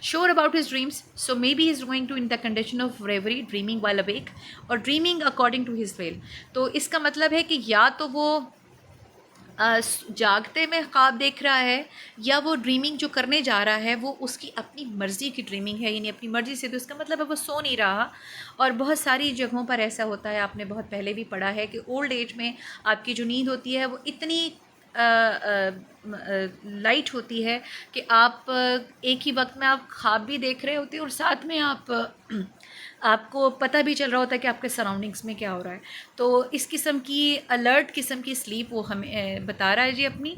Sure about his dreams, so maybe he's going to in the condition of reverie, dreaming while awake, or dreaming according to his will. तो इसका मतलब है कि या तो वो जागते में ख्वाब देख रहा है, या वो ड्रीमिंग जो करने जा रहा है वो उसकी अपनी मर्ज़ी की ड्रीमिंग है, यानी अपनी मर्ज़ी से। तो इसका मतलब है वो सो नहीं रहा। और बहुत सारी जगहों पर ऐसा होता है, आपने बहुत पहले भी पढ़ा है कि ओल्ड एज में आपकी जो नींद होती है वो इतनी लाइट होती है कि आप एक ही वक्त में आप ख्वाब भी देख रहे होते हैं और साथ में आपको पता भी चल रहा होता है कि आपके सराउंडिंग्स में क्या हो रहा है। तो इस किस्म की अलर्ट किस्म की स्लीप वो हमें बता रहा है जी अपनी।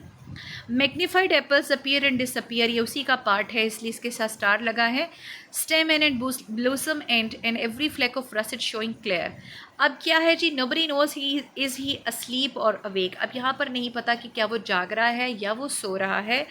Magnified apples appear and disappear, ये उसी का पार्ट है, इसलिए इसके साथ स्टार लगा है। Stem and blossom and every fleck of russet showing clear, अब क्या है जी, nobody knows he is he asleep और अवेक। अब यहाँ पर नहीं पता कि क्या वो जाग रहा है या वो सो रहा है,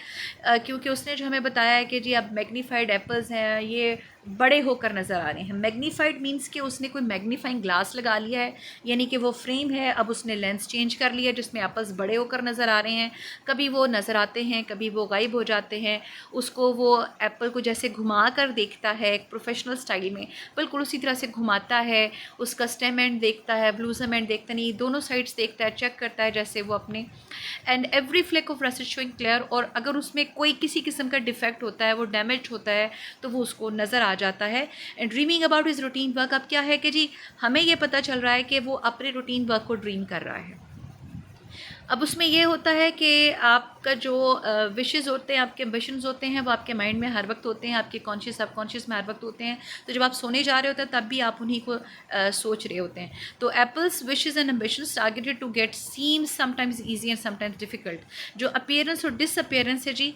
क्योंकि उसने जो हमें बताया है कि जी अब मैग्नीफाइड एप्पल्स हैं, ये बड़े होकर नज़र आ रहे हैं। मैग्नीफाइड मींस कि उसने कोई मैग्नीफाइंग ग्लास लगा लिया है, यानी कि वो फ्रेम है, अब उसने लेंस चेंज कर लिया जिसमें एप्पल्स बड़े होकर नज़र आ रहे हैं। कभी वो नज़र आते हैं, कभी वो गायब हो जाते हैं। उसको वो एप्पल को जैसे घुमा कर देखता है एक प्रोफेशनल स्टाइल में, बिल्कुल उसी तरह से घुमाता है, उसका स्टेम एंड देखता है, ब्लूजम एंड देखता नहीं, दोनों साइड्स देखता है, चेक करता है जैसे वो अपने, and every flake of rust showing clear. और अगर उसमें कोई किसी किस्म का डिफेक्ट होता है, वो डैमेज होता है, तो वो उसको नज़र आ जाता है। And dreaming about his routine work. अब क्या है कि जी हमें ये पता चल रहा है कि वो अपने रूटीन वर्क को ड्रीम कर रहा है। अब उसमें ये होता है कि आपका जो विशेस होते हैं, आपके एम्बिशंस होते हैं, वो आपके माइंड में हर वक्त होते हैं, आपके कॉन्शियस सबकॉन्शियस में हर वक्त होते हैं। तो जब आप सोने जा रहे होते हैं तब भी आप उन्हीं को सोच रहे होते हैं। तो apples wishes and ambitions targeted to get seem sometimes easy and sometimes difficult. जो अपीयरेंस और डिसअपीयरेंस है जी,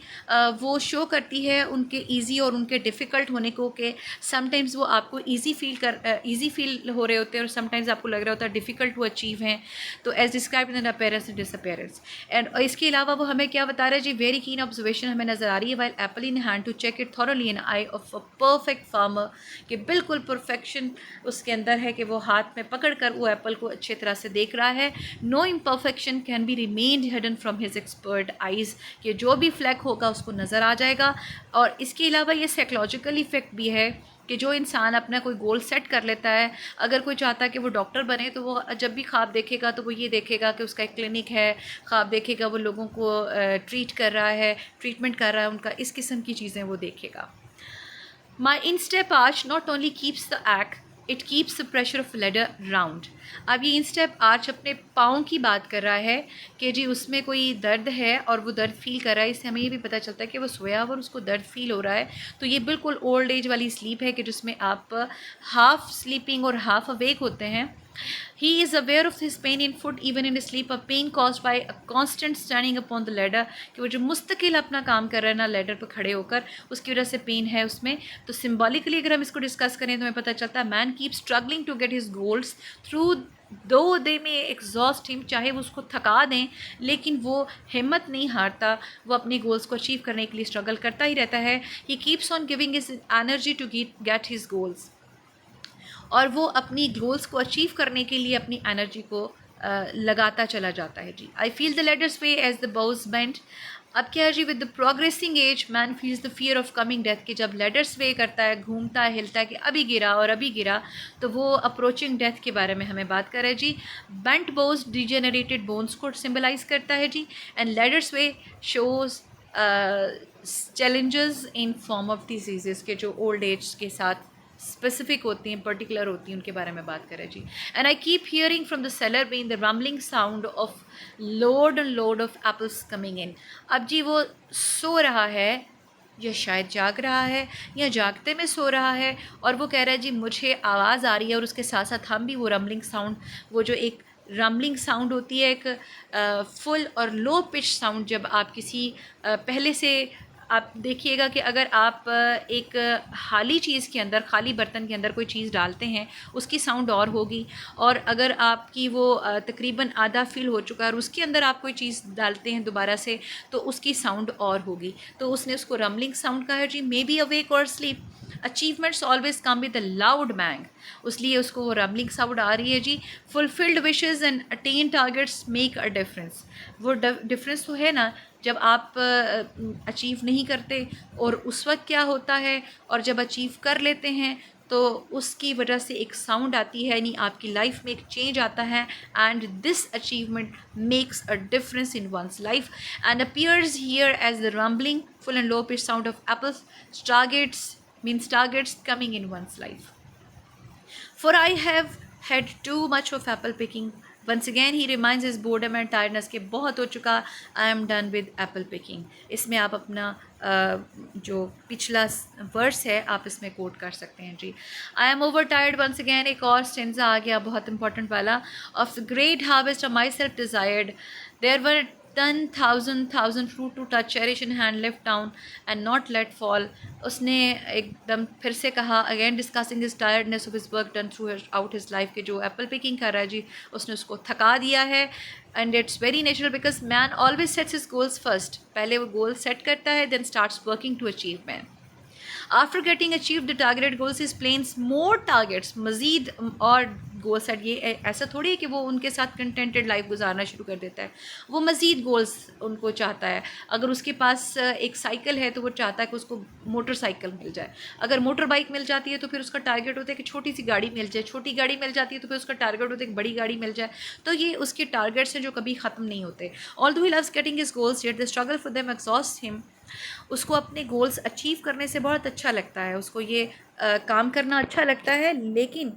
वो शो करती है उनके ईजी और उनके डिफ़िकल्ट होने को, कि समटाइम्स वो आपको ईजी फील हो रहे होते हैं और समटाइम्स आपको लग रहा होता है डिफ़िकल्ट टू अचीव हैं। तो as described in appearance and disappearance. And इसके अलावा वो हमें क्या बता रहा है जी, वेरी कीन ऑब्जर्वेशन हमें नज़र आ रही है, while apple in hand to check it thoroughly in eye of a perfect farmer, कि बिल्कुल परफेक्शन उसके अंदर है, कि वो हाथ में पकड़ कर वो एप्पल को अच्छी तरह से देख रहा है। No imperfection can be remained hidden from his expert eyes, कि जो भी फ्लैक होगा उसको नज़र आ जाएगा। और इसके अलावा ये साइकोलॉजिकल इफेक्ट भी है कि जो इंसान अपना कोई गोल सेट कर लेता है, अगर कोई चाहता है कि वो डॉक्टर बने, तो वो जब भी ख्वाब देखेगा तो वो ये देखेगा कि उसका एक क्लिनिक है, ख्वाब देखेगा वो लोगों को ट्रीट कर रहा है, ट्रीटमेंट कर रहा है उनका, इस किस्म की चीज़ें वो देखेगा। My instep arch not only keeps the act, it keeps the pressure of ladder round. अब ये इन स्टेप आर्च अपने पाँव की बात कर रहा है कि जी उसमें कोई दर्द है और वो दर्द फील कर रहा है। इससे हमें ये भी पता चलता है कि वो सोया और उसको दर्द फील हो रहा है। तो ये बिल्कुल ओल्ड एज वाली स्लीप है, कि जिसमें आप हाफ स्लीपिंग और हाफ अवेक होते हैं। He is aware of his pain in foot even in sleep, a pain caused by a constant standing upon the ladder, कि वो जो मुस्तकिल अपना काम कर रहा है ना लैडर पर खड़े होकर, उसकी वजह से पेन है उसमें। तो सिम्बॉलिकली अगर हम इसको डिस्कस करें तो हमें पता चलता है man keep struggling to get his goals through though they में एग्जॉस्ट हिम, चाहे वो उसको थका दें लेकिन वो हिम्मत नहीं हारता, वो अपने गोल्स को अचीव करने के लिए स्ट्रगल करता ही रहता है। He keeps on giving his energy to get his goals, और वो अपनी गोल्स को अचीव करने के लिए अपनी एनर्जी को लगाता चला जाता है जी। I feel the ladders way as the boughs bent. अब क्या है जी, with the progressing age man feels the fear of coming death, कि जब लेडर्स वे करता है, घूमता है, हिलता है कि अभी गिरा और अभी गिरा, तो वो अप्रोचिंग डेथ के बारे में हमें बात कर रहा है जी। बेंट बोज डिजेनरेटेड बोन्स को सिम्बलाइज करता है जी। And ladders sway shows challenges in form of disease, के जो ओल्ड एज के साथ स्पेसिफिक होती हैं, पर्टिकुलर होती हैं, उनके बारे में बात करें जी। And I keep hearing from the cellar bin the rumbling sound of load and load of apples coming in. अब जी वो सो रहा है या शायद जाग रहा है या जागते में सो रहा है, और वो कह रहा है जी मुझे आवाज़ आ रही है, और उसके साथ साथ हम भी वो रम्बलिंग साउंड, वो जो एक रम्बलिंग साउंड होती है, एक फुल और लो पिच साउंड, जब आप किसी पहले से आप देखिएगा कि अगर आप एक खाली चीज़ के अंदर, खाली बर्तन के अंदर कोई चीज़ डालते हैं, उसकी साउंड और होगी, और अगर आपकी वो तकरीबन आधा फिल हो चुका है और उसके अंदर आप कोई चीज़ डालते हैं दोबारा से, तो उसकी साउंड और होगी। तो उसने उसको रम्बलिंग साउंड कहा है जी। मे बी अवेक और sleep, achievements always come with the loud bang, इसलिए उसको वो रम्बलिंग साउंड आ रही है जी। Fulfilled wishes and attain targets make a difference. वो डिफरेंस तो है ना, जब आप अचीव नहीं करते और उस वक्त क्या होता है, और जब अचीव कर लेते हैं तो उसकी वजह से एक साउंड आती है, यानी आपकी लाइफ में एक चेंज आता है। And this achievement makes a difference in one's life and appears here as the rumbling full and low pitch sound of apples targets coming in one's life. For I have had too much of apple picking. Once again he reminds his boredom and tiredness के बहुत हो चुका, I am done with apple picking। इसमें आप अपना जो पिछला verse है आप इसमें कोट कर सकते हैं जी। I am over tired once again, एक और स्टेंजा आ गया बहुत इंपॉर्टेंट वाला। Of the great harvest of myself desired, there were 10,000 fruit to touch, cherish in hand, lift down and not let fall. उसने एकदम फिर से कहा, again discussing his tiredness of his work done through out his life, के जो Apple picking कर रहा है जी उसने उसको थका दिया है. And it's very natural because man always sets his goals first. पहले वो गोल सेट करता है, then starts working to achieve man. After getting achieve the targeted goals is plans more targets, मजीद और गोल सेट. ये ऐसा थोड़ी है कि वो उनके साथ कंटेंटेड लाइफ गुजारना शुरू कर देता है, वो मज़ीद गोल्स उनको चाहता है. अगर उसके पास एक साइकिल है तो वो चाहता है कि उसको मोटरसाइकिल मिल जाए. अगर मोटर बाइक मिल जाती है तो फिर उसका टारगेट होता है कि छोटी सी गाड़ी मिल जाए. छोटी गाड़ी मिल जाती है तो फिर उसका टारगेट होता है कि बड़ी गाड़ी मिल जाए. तो ये उसके टारगेट्स हैं जो कभी ख़त्म नहीं होते. Although he loves getting his goals yet the struggle for them exhaust him. उसको अपने गोल्स अचीव करने से बहुत अच्छा लगता है, उसको ये काम करना अच्छा लगता है, लेकिन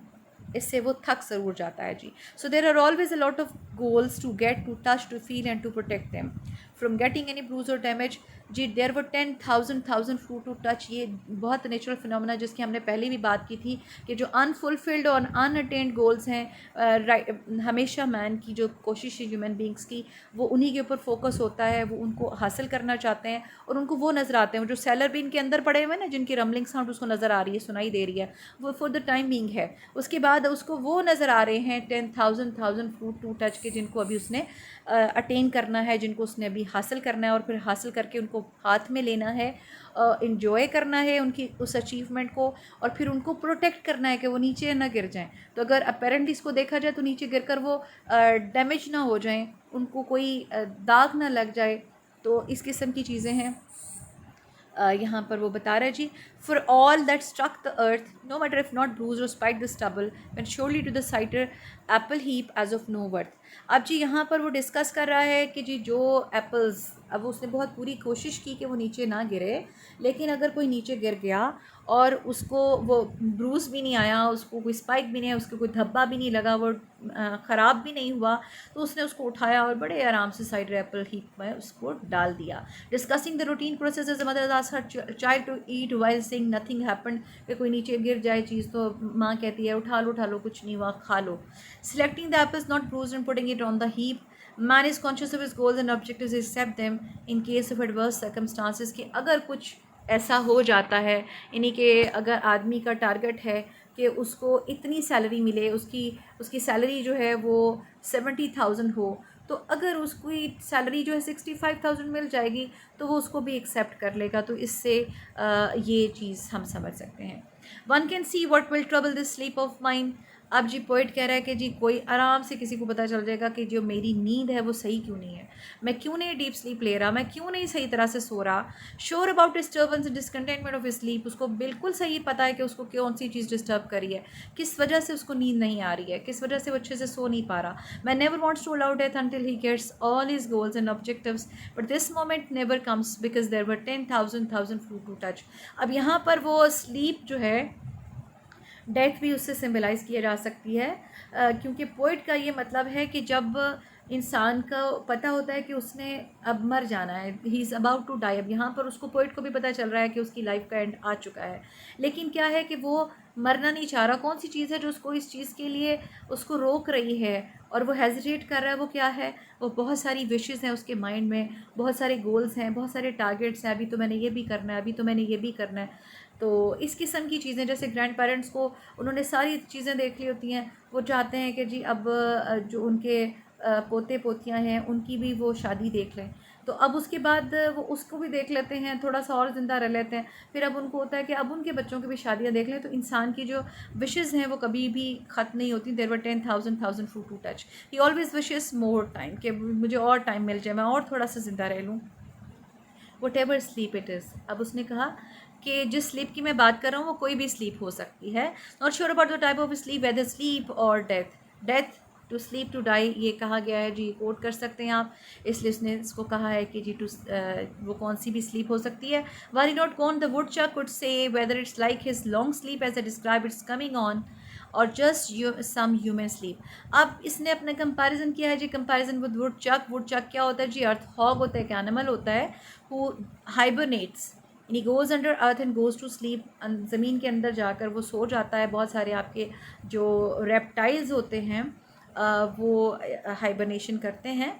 इससे वो थक ज़रूर जाता है जी. So there are always a lot of goals to get, to touch, to feel and to protect them from getting any bruise और डैमेज. जी there were 10,000 fruit to touch. ये बहुत नेचुरल फिनोमेना जिसकी हमने पहले भी बात की थी कि जो अनफुलफिल्ड और अनअटेंड गोल्स हैं, हमेशा मैन की जो कोशिश है ह्यूमन बींग्स की, वो उन्हीं के ऊपर फोकस होता है. वो उनको हासिल करना चाहते हैं और उनको वो नज़र आते हैं. जो सेलर भी इनके अंदर पड़े हुए हैं ना, जिनकी रमलिंग साउंड उसको नज़र आ रही है, सुनाई दे रही है, वो फॉर द टाइम बींग है. उसके बाद उसको वो नज़र आ रहे हैं 10,000 फ्रूट टू टच के, जिनको अभी उसने अटेन करना है, जिनको उसने अभी हासिल करना है और फिर हासिल करके उनको हाथ में लेना है, इंजॉय करना है उनकी उस अचीवमेंट को, और फिर उनको प्रोटेक्ट करना है कि वो नीचे ना गिर जाएं. तो अगर अपेरेंटली इसको देखा जाए तो नीचे गिरकर वो डैमेज ना हो जाएं, उनको कोई दाग ना लग जाए. तो इस किस्म की चीज़ें हैं यहाँ पर वो बता रहा है जी. For all that struck the earth no matter if not bruise और spike the stubble went surely to the cider apple heap as of no worth. अब जी यहाँ पर वो डिस्कस कर रहा है कि जी जो एप्पल्स, अब उसने बहुत पूरी कोशिश की कि वो नीचे ना गिरे, लेकिन अगर कोई नीचे गिर गया और उसको वो ब्रूज भी नहीं आया, उसको कोई स्पाइक भी नहीं है, उसको कोई धब्बा भी नहीं लगा, वो ख़राब भी नहीं हुआ, तो उसने उसको उठाया और बड़े आराम से साइडर एप्पल हीप में उसको डाल दिया. Discussing the routine process as mother asked her child to eat while saying nothing happened. कि कोई नीचे गिर जाए चीज़ तो माँ कहती है उठा लो कुछ नहीं हुआ, खा लो. Selecting the apples not bruised and putting it on the heap. Man is conscious of his goals and objectives, accept them in case of adverse circumstances. कि अगर कुछ ऐसा हो जाता है, यानी कि अगर आदमी का टारगेट है कि उसको इतनी सैलरी मिले, उसकी सैलरी जो है वो 70,000 हो, तो अगर उसको सैलरी जो है 65,000 मिल जाएगी तो वो उसको भी एक्सेप्ट कर लेगा. तो इससे ये चीज़ हम समझ सकते हैं. One can see what will trouble this sleep of mind. अब जी पोइट कह रहा है कि जी कोई आराम से किसी को पता चल जाएगा कि जो मेरी नींद है वो सही क्यों नहीं है, मैं क्यों नहीं डीप स्लीप ले रहा, मैं क्यों नहीं सही तरह से सो रहा. Sure about disturbance and discontentment of sleep. उसको बिल्कुल सही पता है कि उसको कौन सी चीज़ डिस्टर्ब करी है, किस वजह से उसको नींद नहीं आ रही है, किस वजह से वो अच्छे से सो नहीं पा रहा. Man never wants to allow death until he gets all his goals and objectives, but this moment never comes because there were 10,000 fruit to touch. अब यहाँ पर वो स्लीप जो है, डेथ भी उससे सिम्बलाइज़ किया जा सकती है, क्योंकि पोइट का ये मतलब है कि जब इंसान को पता होता है कि उसने अब मर जाना है, he is about to die. अब यहाँ पर उसको पोइट को भी पता चल रहा है कि उसकी लाइफ का एंड आ चुका है, लेकिन क्या है कि वो मरना नहीं चाह रहा. कौन सी चीज़ है जो उसको इस चीज़ के लिए उसको रोक रही है और वो हेजिटेट कर रहा है, वो क्या है? वो बहुत सारी विशेज़ हैं उसके माइंड में, बहुत सारे गोल्स हैं, बहुत सारे टारगेट्स हैं. अभी तो मैंने ये भी करना है, अभी तो मैंने ये भी करना है. तो इस किस्म की चीज़ें, जैसे ग्रैंड पेरेंट्स को उन्होंने सारी चीज़ें देख ली होती हैं, वो चाहते हैं कि जी अब जो उनके पोते पोतियाँ हैं उनकी भी वो शादी देख लें. तो अब उसके बाद वो उसको भी देख लेते हैं, थोड़ा सा और ज़िंदा रह लेते हैं, फिर अब उनको होता है कि अब उनके बच्चों की भी शादियाँ देख लें. तो इंसान की जो विशेज़ हैं वो कभी भी ख़त्म नहीं होती. There were 10,000 fruit to touch. He always wishes more time, कि मुझे और टाइम मिल जाए, मैं और थोड़ा सा ज़िंदा रह लूँ. What ever sleep it is. अब उसने कहा कि जिस स्लीप की मैं बात कर रहा हूँ वो कोई भी स्लीप हो सकती है. Not sure about the type of sleep, whether sleep और death. Death to sleep to die ये कहा गया है जी, कोट कर सकते हैं आप. इसलिए उसने इसको कहा है कि जी वो कौन सी भी स्लीप हो सकती है. Were not gone the woodchuck could say whether it's like his long sleep as a describe it's coming on और जस्ट सम ह्यूमन स्लीप. अब इसने अपने कंपैरिजन किया है जी, comparison with woodchuck. Woodchuck क्या होता है जी? अर्थ हॉग होता है, एक एनिमल होता है हु हाइबरनेट्स, यानी goes under earth and goes to sleep. ज़मीन के अंदर जाकर वो सो जाता है. बहुत सारे आपके जो रेप्टाइल्स होते हैं वो हाइबरनेशन करते हैं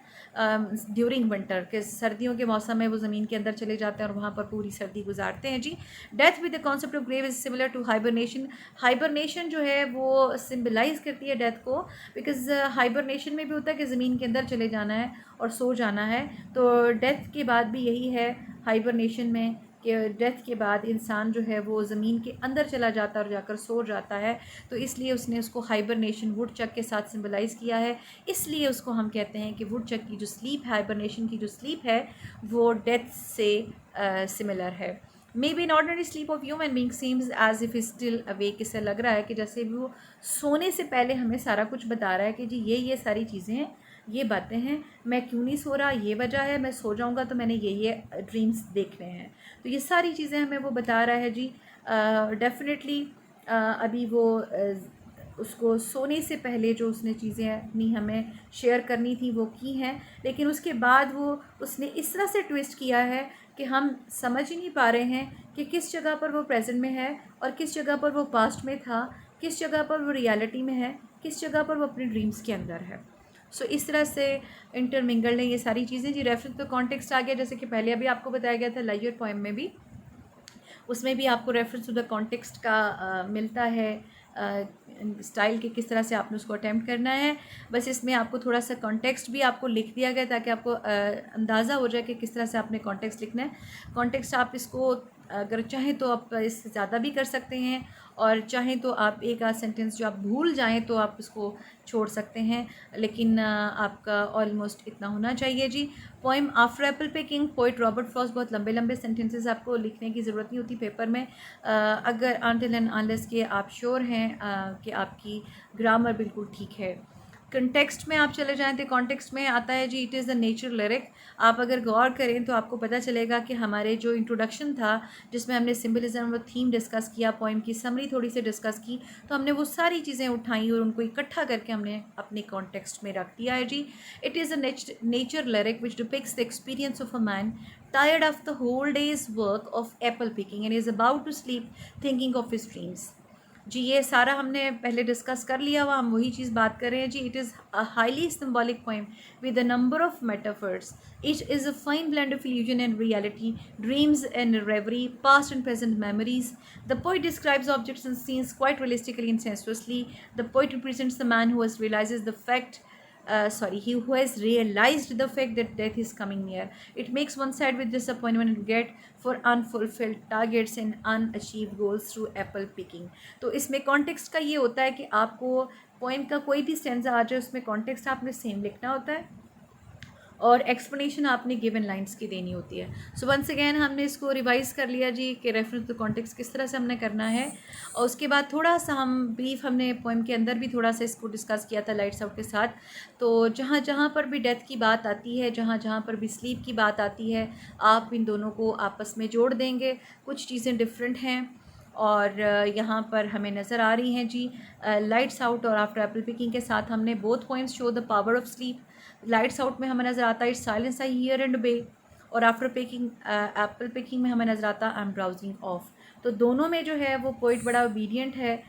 ड्यूरिंग विंटर के, सर्दियों के मौसम में वो ज़मीन के अंदर चले जाते हैं और वहाँ पर पूरी सर्दी गुजारते हैं जी। Death with the concept of grave is similar to hibernation. Hibernation जो है वो सिम्बलाइज़ करती है डेथ को, बिकॉज हाइबरनेशन में भी होता है कि ज़मीन के अंदर चले जाना है और सो जाना है। तो डेथ के बाद भी यही है हाइबरनेशन में कि डेथ के बाद इंसान जो है वो ज़मीन के अंदर चला जाता है और जाकर सो जाता है। तो इसलिए उसने उसको हाइबरनेशन वुडचक के साथ सिंबलाइज़ किया है। इसलिए उसको हम कहते हैं कि वुडचक की जो स्लीप है, हाइबरनेशन की जो स्लीप है, वो डेथ से सिमिलर है। May be in ordinary sleep of human being seems as if is still awake. इससे लग रहा है कि जैसे भी वो सोने से पहले हमें सारा कुछ बता रहा है कि जी ये सारी चीज़ें हैं, ये बातें हैं, मैं क्यों नहीं सो रहा, ये वजह है, मैं सो जाऊंगा तो मैंने ये ड्रीम्स देख रहे हैं। तो ये सारी चीज़ें हमें वो बता रहा है जी। डेफिनेटली अभी वो उसको सोने से पहले जो उसने चीज़ें अपनी हमें शेयर करनी थी वो की हैं, लेकिन उसके बाद वो उसने इस तरह से ट्विस्ट किया है कि हम समझ ही नहीं पा रहे हैं कि किस जगह पर वो प्रेजेंट में है और किस जगह पर वो पास्ट में था, किस जगह पर वो रियलिटी में है, किस जगह पर वो अपने ड्रीम्स के अंदर है। सो इस तरह से इंटरमिंगल है ये सारी चीज़ें जी। रेफरेंस तो कॉन्टेक्स्ट आ गया, जैसे कि पहले अभी आपको बताया गया था लाइयर पोएम में भी, उसमें भी आपको रेफरेंस टू द कॉन्टेक्स्ट का मिलता है, स्टाइल के किस तरह से आपने उसको अटैम्प्ट करना है। बस इसमें आपको थोड़ा सा कॉन्टेक्स्ट भी आपको लिख दिया गया ताकि आपको अंदाज़ा हो जाए कि किस तरह से आपने कॉन्टेक्स्ट लिखना है। कॉन्टेक्स्ट आप इसको अगर चाहें तो आप इससे ज़्यादा भी कर सकते हैं, और चाहें तो आप एक आध सेंटेंस जो आप भूल जाएं तो आप इसको छोड़ सकते हैं, लेकिन आपका ऑलमोस्ट इतना होना चाहिए जी। Poem after Apple picking, poet Robert Frost. बहुत लंबे लंबे सेंटेंसेस आपको लिखने की ज़रूरत नहीं होती पेपर में, अगर अनटिल एंड अनलेस के आप श्योर हैं कि आपकी ग्रामर बिल्कुल ठीक है। कंटेक्स्ट में आप चले जाएं तो कॉन्टेक्स्ट में आता है जी, it is the nature lyric. आप अगर गौर करें तो आपको पता चलेगा कि हमारे जो इंट्रोडक्शन था जिसमें हमने सिम्बलिज्म और थीम डिस्कस किया, पोइम की समरी थोड़ी सी डिस्कस की, तो हमने वो सारी चीज़ें उठाई और उनको इकट्ठा करके हमने अपने कॉन्टेक्स्ट में रख दिया है जी। It is a nature lyric which depicts the experience of a man tired of the whole day's work of apple picking and is about to sleep thinking of his dreams। जी ये सारा हमने पहले discuss कर लिया हुआ, हम वही चीज़ बात कर रहे हैं जी। It is a highly symbolic poem with a number of metaphors. It is a fine blend of illusion and reality, dreams and reverie, past and present memories. The poet describes objects and scenes quite realistically and sensuously. The poet represents the man who has realizes the fact he who has realized the fact that death is coming near. It makes one sad with disappointment and regret for unfulfilled targets and unachieved goals through apple picking। तो इसमें context का ये होता है कि आपको poem का कोई भी स्टेंजा आ जाए उसमें कॉन्टेक्स्ट आपने सेम लिखना होता है और एक्सप्लेनेशन आपने गिवन लाइंस की देनी होती है। सो वंस अगेन हमने इसको रिवाइज कर लिया जी कि रेफरेंस टू कॉन्टेक्स्ट किस तरह से हमने करना है, और उसके बाद थोड़ा सा हम ब्रीफ हमने पोएम के अंदर भी थोड़ा सा इसको डिस्कस किया था लाइट्स आउट के साथ। तो जहाँ जहाँ पर भी डेथ की बात आती है, जहाँ जहाँ पर भी स्लीप की बात आती है, आप इन दोनों को आपस में जोड़ देंगे। कुछ चीज़ें डिफरेंट हैं और यहाँ पर हमें नज़र आ रही हैं जी। लाइट्स आउट और आफ्टर एप्पल पिकिंग के साथ हमने both poems show the power of sleep. Lights out में हमें नज़र आता है it's silence I hear and bay, और आफ्टर पिकिंग एप्पल पिकिंग में हमें नज़र आता है आई एम ब्राउजिंग ऑफ। तो दोनों में जो है वो पोइट बड़ा ओबीडियंट है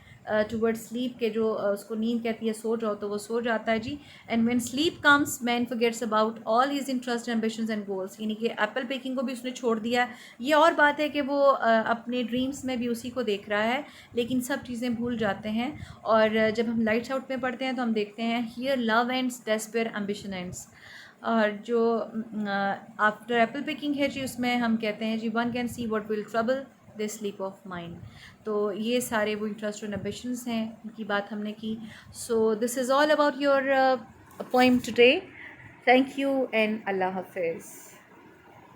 टुवर्ड स्लीप के, जो उसको नींद कहती है सो जाओ तो वो सो जाता है जी। And when sleep comes man forgets about all his interest ambitions and goals, यानी कि एप्पल पिकिंग को भी उसने छोड़ दिया है। ये और बात है कि वो अपने ड्रीम्स में भी उसी को देख रहा है, लेकिन सब चीज़ें भूल जाते हैं। और जब हम लाइट्स आउट में पढ़ते हैं तो हम देखते हैं here love ends, despair, ambition ends. और जो आफ्टर एप्पल पिकिंग है जी उसमें हम कहते हैं जी one can see what will trouble the sleep of mind. तो ये सारे वो इंटरेस्ट और एम्बिशंस हैं, उनकी बात हमने की। So this is all about your poem today. Thank you and अल्लाह हाफिज़।